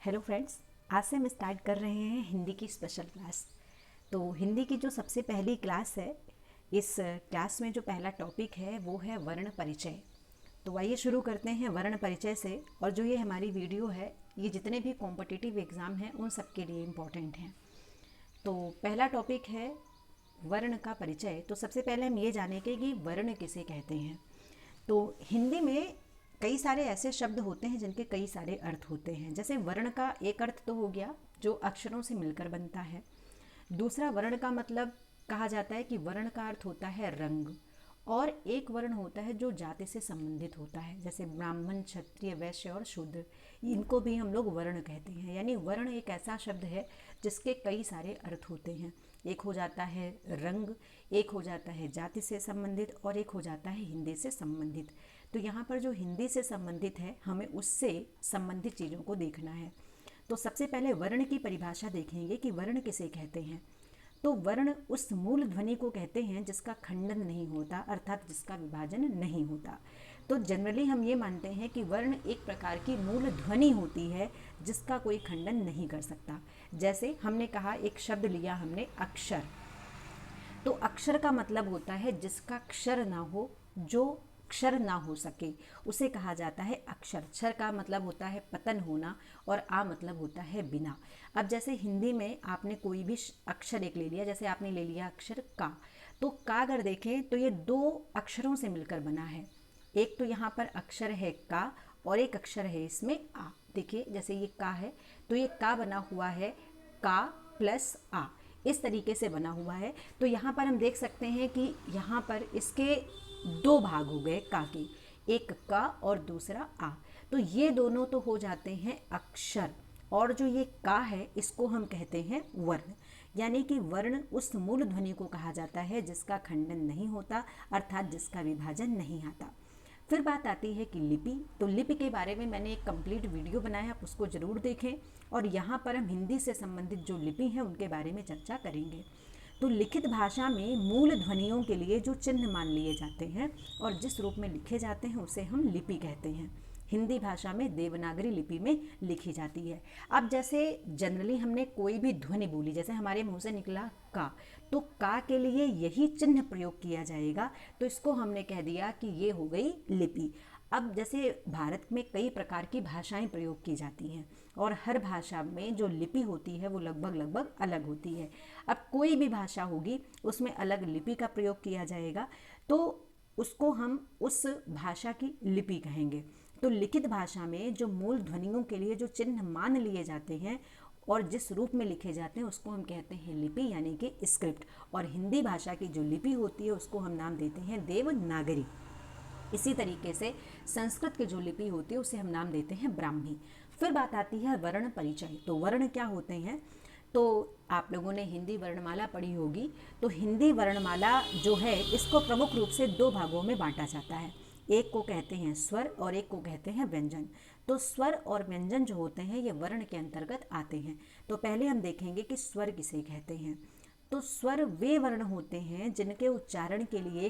Hello friends, आज से हम स्टार्ट कर रहे हैं हिंदी की स्पेशल क्लास। तो हिंदी की जो सबसे पहली क्लास है, इस क्लास में जो पहला टॉपिक है वो है वर्ण परिचय। तो आइए शुरू करते हैं वर्ण परिचय से। और जो ये हमारी वीडियो है, ये जितने भी कॉम्पिटिटिव एग्ज़ाम हैं उन सब के लिए इम्पॉर्टेंट हैं। तो पहला टॉपिक है वर्ण का परिचय। तो सबसे पहले हम ये जानेंगे कि वर्ण किसे कहते हैं। तो हिंदी में कई सारे ऐसे शब्द होते हैं जिनके कई सारे अर्थ होते हैं। जैसे वर्ण का एक अर्थ तो हो गया जो अक्षरों से मिलकर बनता है। दूसरा, वर्ण का मतलब कहा जाता है कि वर्ण का अर्थ होता है रंग। और एक वर्ण होता है जो जाति से संबंधित होता है, जैसे ब्राह्मण, क्षत्रिय, वैश्य और शूद्र, इनको भी हम लोग वर्ण कहते हैं। यानी वर्ण एक ऐसा शब्द है जिसके कई सारे अर्थ होते हैं। एक हो जाता है रंग, एक हो जाता है जाति से संबंधित, और एक हो जाता है हिंदी से संबंधित। तो यहाँ पर जो हिंदी से संबंधित है, हमें उससे संबंधित चीज़ों को देखना है। तो सबसे पहले वर्ण की परिभाषा देखेंगे कि वर्ण किसे कहते हैं। तो वर्ण उस मूल ध्वनि को कहते हैं जिसका खंडन नहीं होता, अर्थात जिसका विभाजन नहीं होता। तो जनरली हम ये मानते हैं कि वर्ण एक प्रकार की मूल ध्वनि होती है जिसका कोई खंडन नहीं कर सकता। जैसे हमने कहा, एक शब्द लिया हमने अक्षर। तो अक्षर का मतलब होता है जिसका क्षर ना हो, जो क्षर ना हो सके, उसे कहा जाता है अक्षर। क्षर का मतलब होता है पतन होना, और आ मतलब होता है बिना। अब जैसे हिंदी में आपने कोई भी अक्षर एक ले लिया, जैसे आपने ले लिया अक्षर का। तो का अगर देखें तो ये दो अक्षरों से मिलकर बना है। एक तो यहाँ पर अक्षर है का, और एक अक्षर है इसमें आ। देखिए, जैसे ये का है तो ये का बना हुआ है का प्लस आ, इस तरीके से बना हुआ है। तो यहाँ पर हम देख सकते हैं कि यहाँ पर इसके दो भाग हो गए का के, एक का और दूसरा आ। तो ये दोनों तो हो जाते हैं अक्षर, और जो ये का है इसको हम कहते हैं वर्ण। यानी कि वर्ण उस मूल ध्वनि को कहा जाता है जिसका खंडन नहीं होता, अर्थात जिसका विभाजन नहीं आता। फिर बात आती है कि लिपि। तो लिपि के बारे में मैंने एक कंप्लीट वीडियो बनाया, आप उसको ज़रूर देखें। और यहाँ पर हम हिंदी से संबंधित जो लिपि हैं उनके बारे में चर्चा करेंगे। तो लिखित भाषा में मूल ध्वनियों के लिए जो चिन्ह मान लिए जाते हैं और जिस रूप में लिखे जाते हैं उसे हम लिपि कहते हैं। हिंदी भाषा में देवनागरी लिपि में लिखी जाती है। अब जैसे जनरली हमने कोई भी ध्वनि बोली, जैसे हमारे मुंह से निकला का, तो का के लिए यही चिन्ह प्रयोग किया जाएगा। तो इसको हमने कह दिया कि ये हो गई लिपि। अब जैसे भारत में कई प्रकार की भाषाएं प्रयोग की जाती हैं, और हर भाषा में जो लिपि होती है वो लगभग लगभग अलग होती है। अब कोई भी भाषा होगी उसमें अलग लिपि का प्रयोग किया जाएगा, तो उसको हम उस भाषा की लिपि कहेंगे। तो लिखित भाषा में जो मूल ध्वनियों के लिए जो चिन्ह मान लिए जाते हैं और जिस रूप में लिखे जाते हैं उसको हम कहते हैं लिपि, यानी कि स्क्रिप्ट। और हिंदी भाषा की जो लिपि होती है उसको हम नाम देते हैं देवनागरी। इसी तरीके से संस्कृत की जो लिपि होती है उसे हम नाम देते हैं ब्राह्मी। फिर बात आती है वर्ण परिचय। तो वर्ण क्या होते हैं। तो आप लोगों ने हिंदी वर्णमाला पढ़ी होगी। तो हिंदी वर्णमाला जो है इसको प्रमुख रूप से दो भागों में बांटा जाता है। एक को कहते हैं स्वर और एक को कहते हैं व्यंजन। तो स्वर और व्यंजन जो होते हैं ये वर्ण के अंतर्गत आते हैं। तो पहले हम देखेंगे कि स्वर किसे कहते हैं। तो स्वर वे वर्ण होते हैं जिनके उच्चारण के लिए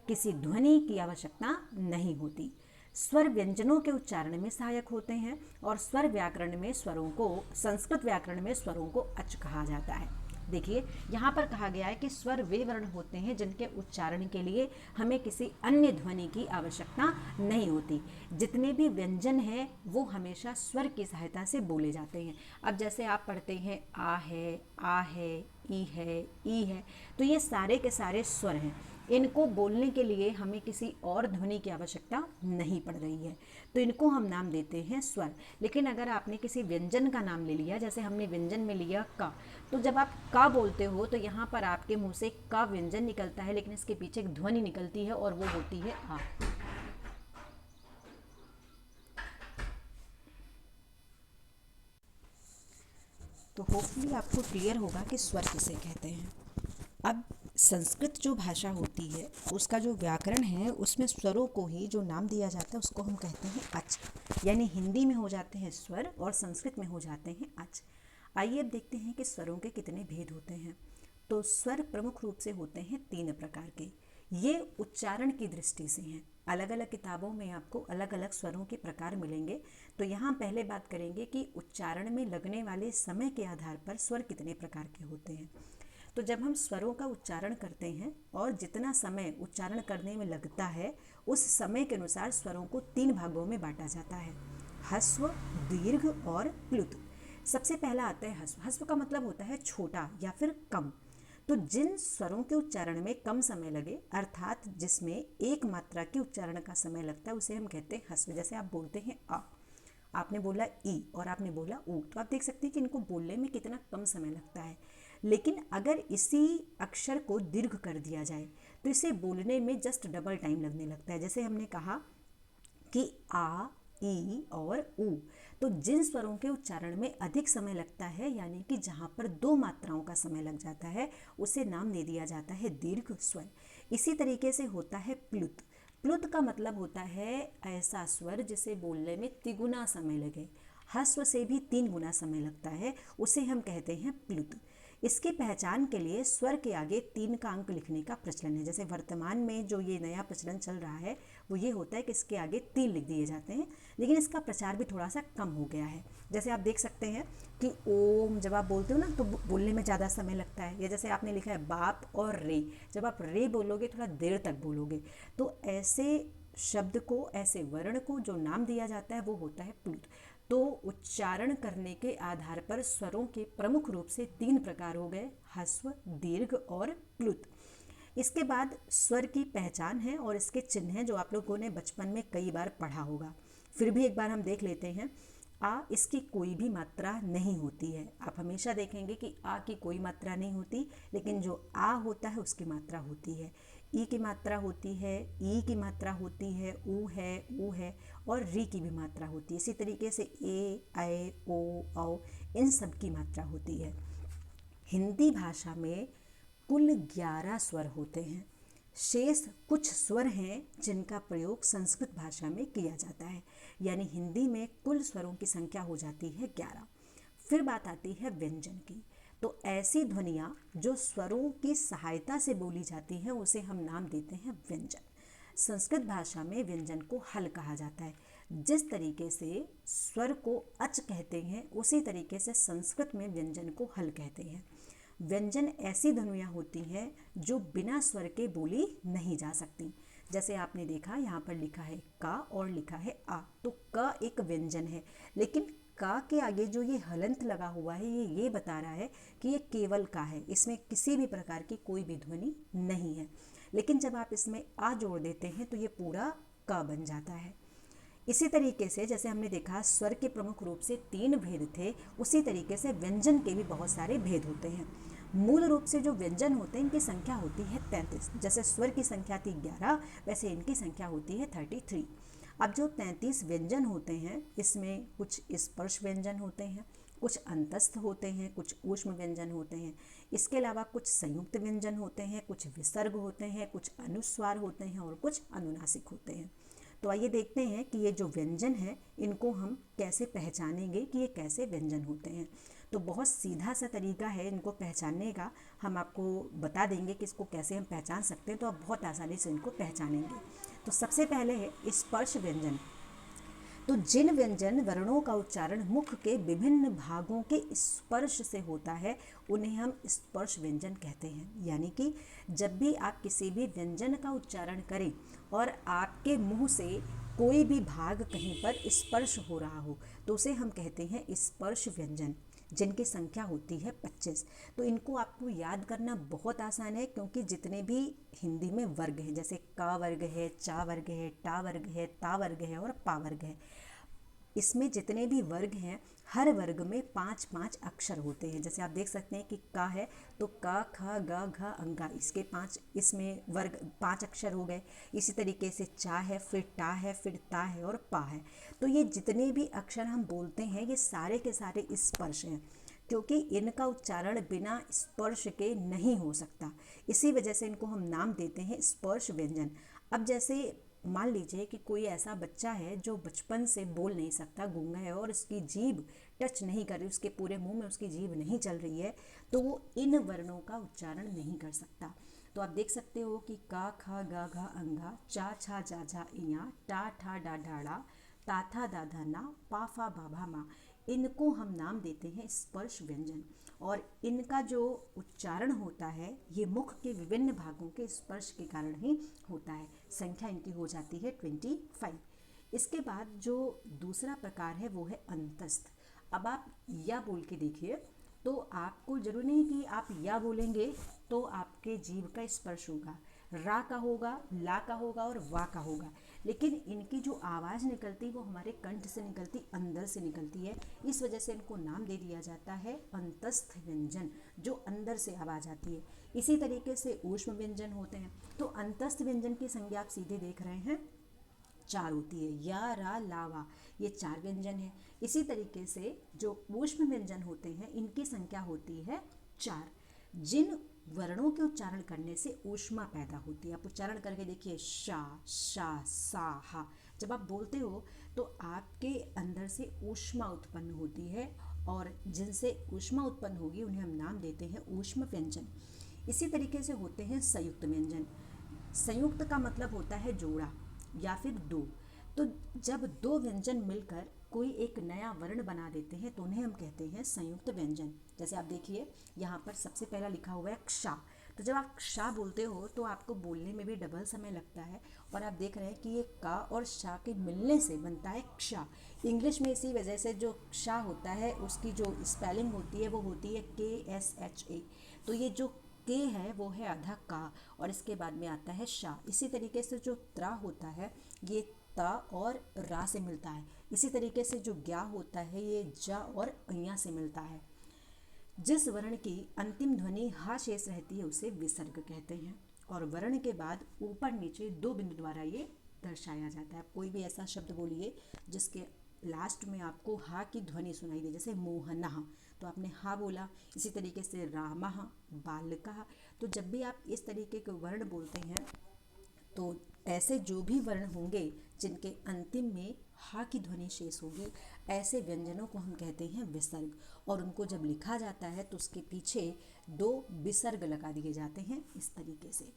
किसी ध्वनि की आवश्यकता नहीं होती। स्वर व्यंजनों के उच्चारण में सहायक होते हैं, और स्वर व्याकरण में स्वरों को, संस्कृत व्याकरण में स्वरों को अच कहा जाता है। देखिए, यहाँ पर कहा गया है कि स्वर वे वर्ण होते हैं जिनके उच्चारण के लिए हमें किसी अन्य ध्वनि की आवश्यकता नहीं होती। जितने भी व्यंजन हैं वो हमेशा स्वर की सहायता से बोले जाते हैं। अब जैसे आप पढ़ते हैं आ है, ई है, ई है, तो ये सारे के सारे स्वर हैं। इनको बोलने के लिए हमें किसी और ध्वनि की आवश्यकता नहीं पड़ रही है, तो इनको हम नाम देते हैं स्वर। लेकिन अगर आपने किसी व्यंजन का नाम ले लिया, जैसे हमने व्यंजन में लिया का, तो जब आप का बोलते हो तो यहाँ पर आपके मुंह से का व्यंजन निकलता है, लेकिन इसके पीछे एक ध्वनि निकलती है और वो होती है आ। तो होपफुली आपको क्लियर होगा कि स्वर किसे कहते हैं। अब संस्कृत जो भाषा होती है उसका जो व्याकरण है उसमें स्वरों को ही जो नाम दिया जाता है उसको हम कहते हैं अच। यानी हिंदी में हो जाते हैं स्वर और संस्कृत में हो जाते हैं अच। आइए अब देखते हैं कि स्वरों के कितने भेद होते हैं। तो स्वर प्रमुख रूप से होते हैं तीन प्रकार के। ये उच्चारण की दृष्टि से हैं। अलग अलग किताबों में आपको अलग अलग स्वरों के प्रकार मिलेंगे। तो यहाँ पहले बात करेंगे कि उच्चारण में लगने वाले समय के आधार पर स्वर कितने प्रकार के होते हैं। तो जब हम स्वरों का उच्चारण करते हैं और जितना समय उच्चारण करने में लगता है, उस समय के अनुसार स्वरों को 3 भागों में बांटा जाता है: ह्रस्व, दीर्घ और प्लुत। सबसे पहला आता है ह्रस्व। ह्रस्व का मतलब होता है छोटा या फिर कम। तो जिन स्वरों के उच्चारण में कम समय लगे, अर्थात जिसमें एक मात्रा के उच्चारण का समय लगता है, उसे हम कहते हैं ह्रस्व। जैसे आप बोलते हैं आ, आपने बोला ई और आपने बोला ऊ, तो आप देख सकते हैं कि इनको बोलने में कितना कम समय लगता है। लेकिन अगर इसी अक्षर को दीर्घ कर दिया जाए तो इसे बोलने में जस्ट डबल टाइम लगने लगता है। जैसे हमने कहा कि आ, ई और ऊ, तो जिन स्वरों के उच्चारण में अधिक समय लगता है, यानी कि जहाँ पर 2 मात्राओं का समय लग जाता है, उसे नाम दे दिया जाता है दीर्घ स्वर। इसी तरीके से होता है प्लुत। प्लुत का मतलब होता है ऐसा स्वर जिसे बोलने में तिगुना समय लगे। ह्रस्व से भी 3 गुना समय लगता है, उसे हम कहते हैं प्लुत। इसकी पहचान के लिए स्वर के आगे 3 का अंक लिखने का प्रचलन है। जैसे वर्तमान में जो ये नया प्रचलन चल रहा है वो ये होता है कि इसके आगे 3 लिख दिए जाते हैं, लेकिन इसका प्रचार भी थोड़ा सा कम हो गया है। जैसे आप देख सकते हैं कि ओम जब आप बोलते हो ना तो बोलने में ज़्यादा समय लगता है, या जैसे आपने लिखा है बाप और रे, जब आप रे बोलोगे थोड़ा देर तक बोलोगे। तो ऐसे शब्द को, ऐसे वर्ण को जो नाम दिया जाता है वो होता है प्लुत। तो उच्चारण करने के आधार पर स्वरों के प्रमुख रूप से 3 प्रकार हो गए: ह्रस्व, दीर्घ और प्लुत। इसके बाद स्वर की पहचान है और इसके चिन्ह हैं जो आप लोगों ने बचपन में कई बार पढ़ा होगा। फिर भी एक बार हम देख लेते हैं। आ, इसकी कोई भी मात्रा नहीं होती है। आप हमेशा देखेंगे कि आ की कोई मात्रा नहीं होती, लेकिन जो आ होता है उसकी मात्रा होती है। ई की मात्रा होती है, ई की मात्रा होती है, ऊ है और री की भी मात्रा होती है। इसी तरीके से ए, ऐ, ओ, औ, इन सब की मात्रा होती है। हिंदी भाषा में कुल 11 स्वर होते हैं। शेष कुछ स्वर हैं जिनका प्रयोग संस्कृत भाषा में किया जाता है, यानी हिंदी में कुल स्वरों की संख्या हो जाती है 11। फिर बात आती है व्यंजन की। तो ऐसी ध्वनियाँ जो स्वरों की सहायता से बोली जाती हैं उसे हम नाम देते हैं व्यंजन। संस्कृत भाषा में व्यंजन को हल कहा जाता है। जिस तरीके से स्वर को अच कहते हैं, उसी तरीके से संस्कृत में व्यंजन को हल कहते हैं। व्यंजन ऐसी ध्वनियाँ होती हैं जो बिना स्वर के बोली नहीं जा सकती। जैसे आपने देखा यहाँ पर लिखा है का और लिखा है आ, तो क एक व्यंजन है, लेकिन का के आगे जो ये हलंत लगा हुआ है ये बता रहा है कि ये केवल का है, इसमें किसी भी प्रकार की कोई भी ध्वनि नहीं है। लेकिन जब आप इसमें आ जोड़ देते हैं तो ये पूरा का बन जाता है। इसी तरीके से जैसे हमने देखा स्वर के प्रमुख रूप से 3 भेद थे, उसी तरीके से व्यंजन के भी बहुत सारे भेद होते हैं। मूल रूप से जो व्यंजन होते हैं इनकी संख्या होती है 33। जैसे स्वर की संख्या थी 11, वैसे इनकी संख्या होती है 33। अब जो 33 व्यंजन होते हैं इसमें कुछ स्पर्श व्यंजन होते हैं, कुछ अंतस्थ होते हैं, कुछ ऊष्म व्यंजन होते हैं। इसके अलावा कुछ संयुक्त व्यंजन होते हैं, कुछ विसर्ग होते हैं, कुछ अनुस्वार होते हैं और कुछ अनुनासिक होते हैं। तो आइए देखते हैं कि ये जो व्यंजन है इनको हम कैसे पहचानेंगे कि ये कैसे व्यंजन होते हैं। तो बहुत सीधा सा तरीका है इनको पहचानने का, हम आपको बता देंगे कि इसको कैसे हम पहचान सकते हैं, तो आप बहुत आसानी से इनको पहचानेंगे। तो सबसे पहले है स्पर्श व्यंजन। तो जिन व्यंजन वर्णों का उच्चारण मुख के विभिन्न भागों के स्पर्श से होता है उन्हें हम स्पर्श व्यंजन कहते हैं। यानी कि जब भी आप किसी भी व्यंजन का उच्चारण करें और आपके मुंह से कोई भी भाग कहीं पर स्पर्श हो रहा हो तो उसे हम कहते हैं स्पर्श व्यंजन, जिनकी संख्या होती है 25। तो इनको आपको याद करना बहुत आसान है, क्योंकि जितने भी हिंदी में वर्ग हैं, जैसे का वर्ग है, चा वर्ग है, टा वर्ग है, ता वर्ग है और पा वर्ग है, इसमें जितने भी वर्ग हैं हर वर्ग में 5-5 अक्षर होते हैं। जैसे आप देख सकते हैं कि का है तो का, ख, ग, घ, अंगा, इसके 5 इसमें वर्ग 5 अक्षर हो गए। इसी तरीके से चा है, फिर टा है, फिर ता है और पा है। तो ये जितने भी अक्षर हम बोलते हैं ये सारे के सारे स्पर्श हैं, क्योंकि इनका उच्चारण बिना स्पर्श के नहीं हो सकता। इसी वजह से इनको हम नाम देते हैं स्पर्श व्यंजन। अब जैसे मान लीजिए कि कोई ऐसा बच्चा है जो बचपन से बोल नहीं सकता, गूंगा है और उसकी जीभ टच नहीं कर रही, उसके पूरे मुंह में उसकी जीभ नहीं चल रही है, तो वो इन वर्णों का उच्चारण नहीं कर सकता। तो आप देख सकते हो कि का खा गा घा अंगा, चा छा जा झा इया, टा ठा डा ढाड़ा, ता था दा धा ना, पा फा बा भा मा। इनको हम नाम देते हैं स्पर्श व्यंजन, और इनका जो उच्चारण होता है ये मुख के विभिन्न भागों के स्पर्श के कारण ही होता है। संख्या इनकी हो जाती है 25। इसके बाद जो दूसरा प्रकार है वो है अंतस्थ। अब आप या बोल के देखिए, तो आपको जरूरी नहीं कि आप या बोलेंगे तो आपके जीभ का स्पर्श होगा, रा का होगा, ला का होगा और वा का होगा, लेकिन इनकी जो आवाज़ निकलती वो हमारे कंठ से निकलती, अंदर से निकलती है। इस वजह से इनको नाम दे दिया जाता है अंतस्थ व्यंजन, जो अंदर से आवाज़ आती है। इसी तरीके से ऊष्म व्यंजन होते हैं। तो अंतस्थ व्यंजन की संज्ञा आप सीधे देख रहे हैं, 4 होती है, या रा लावा, ये 4 व्यंजन है। इसी तरीके से जो ऊष्म व्यंजन होते हैं इनकी संख्या होती है 4। जिन वर्णों के उच्चारण करने से ऊष्मा पैदा होती है, आप उच्चारण करके देखिए, शा, शा, सा, हा। जब आप बोलते हो तो आपके अंदर से ऊष्मा उत्पन्न होती है, और जिनसे ऊष्मा उत्पन्न होगी उन्हें हम नाम देते हैं ऊष्म व्यंजन। इसी तरीके से होते हैं संयुक्त व्यंजन। संयुक्त का मतलब होता है जोड़ा या फिर दो। तो जब दो व्यंजन मिलकर कोई एक नया वर्ण बना देते हैं तो उन्हें हम कहते हैं संयुक्त व्यंजन। जैसे आप देखिए यहाँ पर सबसे पहला लिखा हुआ हैक्षा। तो जब आपक्षा बोलते हो तो आपको बोलने में भी डबल समय लगता है, और आप देख रहे हैं कि ये का और शा के मिलने से बनता हैक्षा। इंग्लिश में इसी वजह से जोक्षा होता है उसकी जो स्पेलिंग होती है वो होती है KSHA। तो ये जो के है वो है आधा का, और इसके बाद में आता है शा। इसी तरीके से जो त्रा होता है ये ता और रा से मिलता है। इसी तरीके से जो ज्ञा होता है ये जा और अया से मिलता है। जिस वर्ण की अंतिम ध्वनि हा शेष रहती है उसे विसर्ग कहते हैं, और वर्ण के बाद ऊपर नीचे 2 बिंदु द्वारा ये दर्शाया जाता है। कोई भी ऐसा शब्द बोलिए जिसके लास्ट में आपको हा की ध्वनि सुनाई दे, जैसे मोहना, तो आपने हा बोला। इसी तरीके से रामः, बालकः। तो जब भी आप इस तरीके के वर्ण बोलते हैं तो ऐसे जो भी वर्ण होंगे जिनके अंतिम में हा की ध्वनि शेष होगी, ऐसे व्यंजनों को हम कहते हैं विसर्ग, और उनको जब लिखा जाता है तो उसके पीछे 2 विसर्ग लगा दिए जाते हैं इस तरीके से।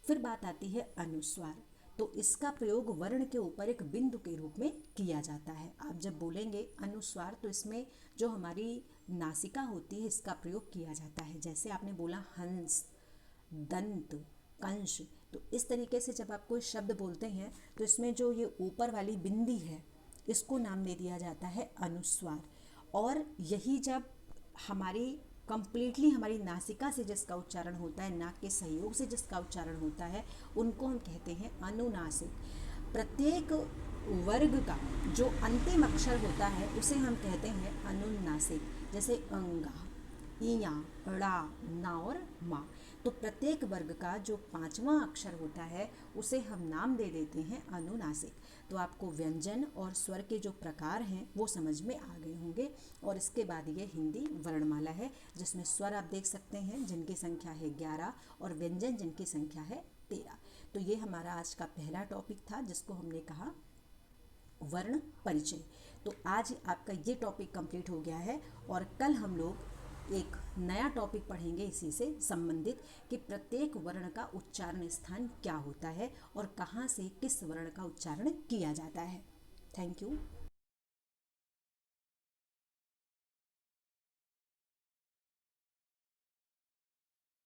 फिर बात आती है अनुस्वार। तो इसका प्रयोग वर्ण के ऊपर एक बिंदु के रूप में किया जाता है। आप जब बोलेंगे अनुस्वार तो इसमें जो हमारी नासिका होती है इसका प्रयोग किया जाता है। जैसे आपने बोला हंस, दंत, कंश। तो इस तरीके से जब आप कोई शब्द बोलते हैं तो इसमें जो ये ऊपर वाली बिंदी है इसको नाम दे दिया जाता है अनुस्वार। और यही जब हमारी कंप्लीटली हमारी नासिका से जिसका उच्चारण होता है, नाक के सहयोग से जिसका उच्चारण होता है, उनको हम कहते हैं अनुनासिक। प्रत्येक वर्ग का जो अंतिम अक्षर होता है उसे हम कहते हैं अनुनासिक। जैसे अंगा, इया, ड़ा, ना और मा। तो प्रत्येक वर्ग का जो 5वां अक्षर होता है उसे हम नाम दे देते हैं अनुनासिक। तो आपको व्यंजन और स्वर के जो प्रकार हैं वो समझ में आ गए होंगे। और इसके बाद ये हिंदी वर्णमाला है जिसमें स्वर आप देख सकते हैं जिनकी संख्या है 11 और व्यंजन जिनकी संख्या है 13। तो ये हमारा आज का पहला टॉपिक था जिसको हमने कहा वर्ण परिचय। तो आज आपका ये टॉपिक कंप्लीट हो गया है, और कल हम लोग एक नया टॉपिक पढ़ेंगे इसी से संबंधित कि प्रत्येक वर्ण का उच्चारण स्थान क्या होता है और कहाँ से किस वर्ण का उच्चारण किया जाता है। Thank you.